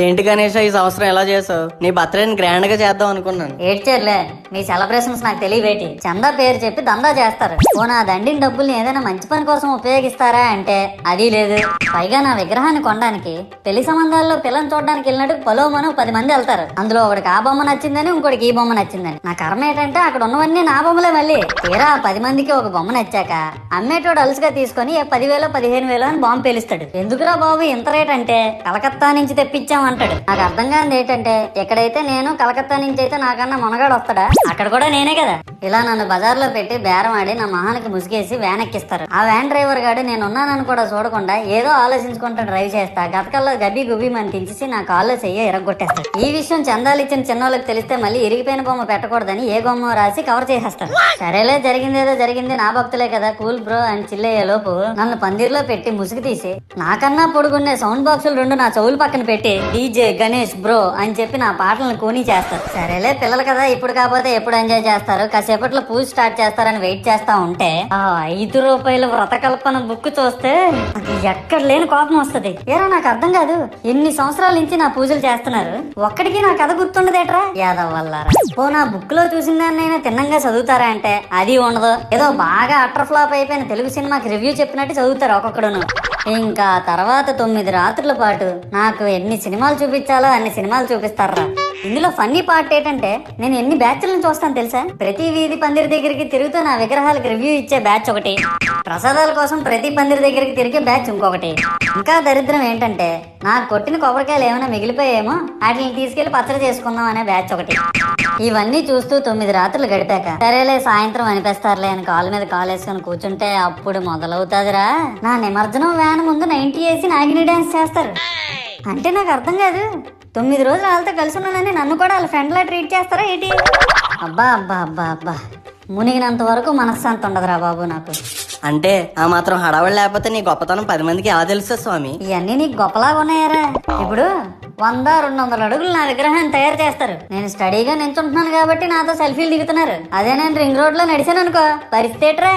ఏంటి గణేష్ ఈ సంవత్సరం ఎలా చేసావు? నీ బర్త్డేని గ్రాండ్ గా చేద్దాం అనుకున్నాను. ఏడ్చేర్లే, మీ సెలబ్రేషన్స్ నాకు తెలియవేటి. చందా పేరు చెప్పి దందా చేస్తారు. నా దండిన డబ్బుల్ని ఏదైనా మంచి పని కోసం ఉపయోగిస్తారా అంటే అది లేదు. పైగా నా విగ్రహాన్ని కొనడానికి పెళ్లి సంబంధాల్లో పిల్లని చూడడానికి వెళ్ళినట్టు పొలోమను 10 మంది వెళ్తారు. అందులో ఒకడికి ఆ బొమ్మ నచ్చిందని, ఇంకోటికి ఈ బొమ్మ నచ్చిందని. నా కర్మ ఏంటంటే అక్కడ ఉన్నవన్నీ నా బొమ్మలే. మళ్ళీ తీరా 10 మందికి ఒక బొమ్మ నచ్చాక అమ్మేటోడు అలుసుగా తీసుకొని 10,000 15,000 అని బాంబు పేలుస్తాడు. ఎందుకురా బాబు ఇంత రేట్ అంటే కలకత్తా నుంచి తెప్పించామంటాడు. నాకు అర్థం కానిది ఏంటంటే ఎక్కడైతే నేను కలకత్తా నుంచి అయితే నాకన్నా మొనగాడు వస్తాడా, అక్కడ కూడా నేనే కదా. ఇలా నన్ను బజార్లో పెట్టి బేరం ఆడి నా మొహానికి ముసుగేసి వ్యాన్ ఎక్కిస్తారు. ఆ వ్యాన్ డ్రైవర్ గాడు నేను ఉన్నానని కూడా చూడకుండా ఏదో ఆలోచించుకుంటూ డ్రైవ్ చేస్తా గతకల్లో గబ్బి గుబ్బి మని తించేసి నా కాల్లో చెయ్యి ఎరగొట్టేస్తాడు. ఈ విషయం చందాలు ఇచ్చిన చిన్నోళ్ళకి తెలిస్తే మళ్ళీ ఇరిగిపోయిన బొమ్మ పెట్టకూడదని ఏ బొమ్మ రాసి కవర్ చేసేస్తాడు. సరేలే, జరిగిందేదో జరిగింది, నా భక్తులే కదా, కూల్ బ్రో అని చిల్లయ్యే లోపు నన్ను పందిర్లో పెట్టి ముసుగు తీసి నాకన్నా పొడుగుండే సౌండ్ బాక్సులు 2 నా చెవులు పక్కన పెట్టి డీజే గణేష్ బ్రో అని చెప్పి నా పాటలను కూని చేస్తారు. సరేలే పిల్లలు కదా, ఇప్పుడు కాకపోతే ఎప్పుడు ఎంజాయ్ చేస్తారు, కాసేపట్లో పూజ స్టార్ట్ చేస్తారని వెయిట్ చేస్తా ఉంటే ఆ 5 రూపాయల వ్రతకల్పన బుక్ చూస్తే ఎక్కడ లేని కోపం వస్తుంది. ఏరా నాకు అర్థం కాదు, ఎన్ని సంవత్సరాల నుంచి నా పూజలు చేస్తున్నారు, ఒక్కడికి నా కథ గుర్తుండదేట్రా యాదవ్ వల్లారా. నా బుక్ లో చూసిన దాన్నైనా తిన్నంగా చదువుతారా అంటే అది ఉండదు. ఏదో బాగా అటర్ ఫ్లాప్ అయిపోయిన తెలుగు సినిమాకి రివ్యూ చెప్పినట్టు చదువుతారు ఒక్కొక్కడును. ఇంకా తర్వాత 9 రాత్రుల పాటు నాకు ఎన్ని సినిమాలు చూపించాలో అన్ని సినిమాలు చూపిస్తారా. ఇందులో ఫన్నీ పార్ట్ ఏంటంటే నేను ఎన్ని బ్యాచ్లను చూస్తాను తెలుసా. ప్రతి వీధి పందిరి దగ్గరికి తిరుగుతూ నా విగ్రహాలకు రివ్యూ ఇచ్చే బ్యాచ్ ఒకటి, ప్రసాదాల కోసం ప్రతి పందిరి దగ్గరికి తిరిగే బ్యాచ్ ఇంకొకటి. ఇంకా దరిద్రం ఏంటంటే నాకు కొట్టిన కొబ్బరికాయలు ఏమైనా మిగిలిపోయేమో వాటిని తీసుకెళ్లి పచ్చడి చేసుకుందాం అనే బ్యాచ్ ఒకటి. ఇవన్నీ చూస్తూ 9 రాత్రులు గడిపాక సరేలే సాయంత్రం అనిపిస్తారులే అని కాలు మీద కాలు వేసుకొని కూర్చుంటే అప్పుడు మొదలవుతాదిరా నా నిమజ్జనం వ్యాన్ ముందు 90 వేసి నాగిని డాన్స్ చేస్తారు. అంటే నాకు అర్థం కాదు, 9 రోజులు వాళ్ళతో కలిసి ఉన్నానని నన్ను కూడా వాళ్ళ ఫ్రెండ్ లా ట్రీట్ చేస్తారా ఏంటి? అబ్బా అబ్బా అబ్బా అబ్బా, మునిగినంత వరకు మనశ్శాంతి ఉండదురా బాబు నాకు. అంటే ఆ మాత్రం హడావడి లేకపోతే నీ గొప్పతనం 10 మందికి ఎలా తెలుస్తుంది స్వామి? ఇవన్నీ నీకు గొప్పలాగా ఉన్నాయారా. ఇప్పుడు 100-200 అడుగులు నా విగ్రహాన్ని తయారు చేస్తారు. నేను స్టడీగా నించుంటున్నాను కాబట్టి నాతో సెల్ఫీలు దిగుతున్నారు. అదే నేను రింగ్ రోడ్ లో నడిచాను అనుకో పరిస్థితి.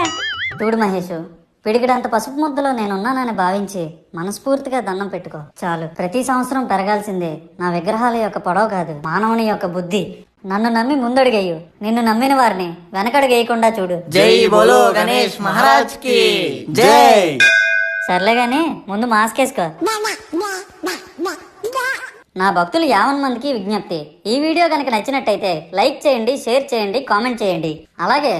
చూడు మహేష్, పిడికిడంత పసుపు ముద్దలో నేనున్నానని భావించి మనస్ఫూర్తిగా దండం పెట్టుకో చాలు. ప్రతి సంవత్సరం పెరగాల్సిందే నా విగ్రహాల యొక్క పొడవు కాదు, మానవుని యొక్క బుద్ధి. నన్ను నమ్మి ముందడుగేయు, నిన్ను నమ్మిన వారిని వెనకడుగేయకుండా చూడు. జై బోలో గణేష్ మహారాజ్ కి జై. సర్లే గాని ముందు మాస్క్ వేసుకో. నా భక్తులు 50 మందికి విజ్ఞప్తి, ఈ వీడియో కనుక నచ్చినట్టయితే లైక్ చేయండి, షేర్ చేయండి, కామెంట్ చేయండి. అలాగే